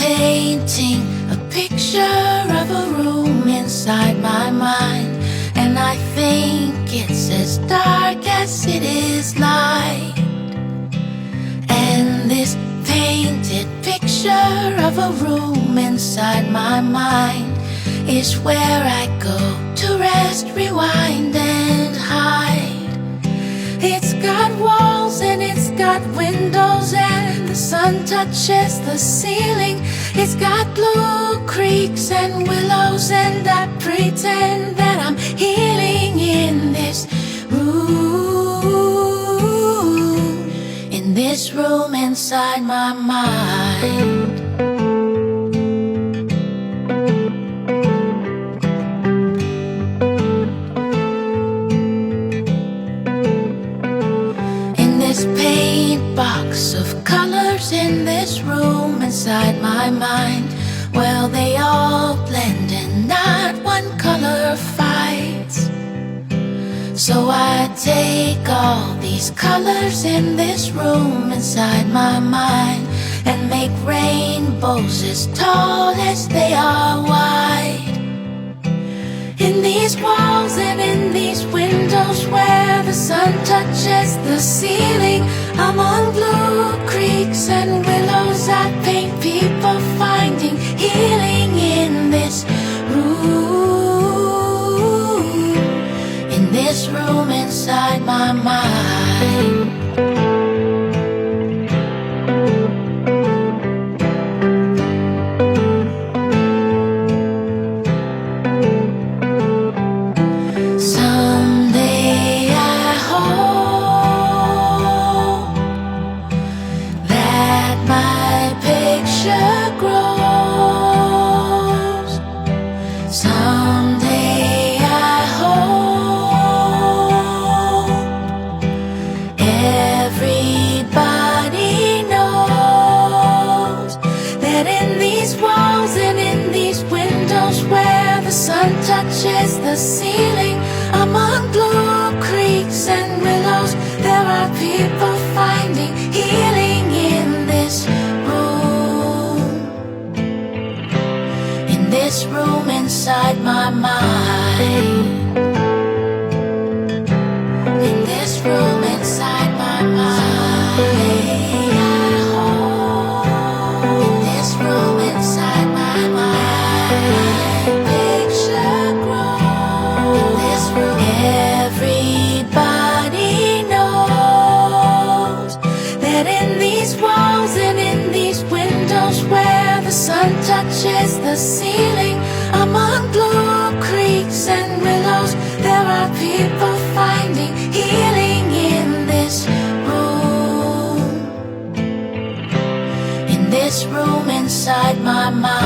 painting a picture of a room inside my mind, and I think it's as dark as it is light. And this painted picture of a room inside my mind is where I go to rest, rewind, and hide. It's got walls and it's got windows, and the sun touches the ceiling. It's got blue creeks and willows, and I pretend that I'm healing in this room, in this room inside my mind. Box of colors in this room inside my mind, well, they all blend and not one color fights. So I take all these colors in this room inside my mind and make rainbows as tall as they are wide. In these walls and in these windows where the sun touches the ceiling, among blue creeks and willows, I paint people finding healing in this room, in this room inside my mind. Someday I hope everybody knows that in these walls and in these windows where the sun touches the ceiling, among blue creeks and willows, there are people finding healing in this room, in this room inside my mind, in this room inside my mind. In this room inside my mind, picture grows. In this room, everybody knows that in these walls and in these windows where the sun touches the ceiling, among blue creeks and willows, there are people finding healing in this room, in this room inside my mind.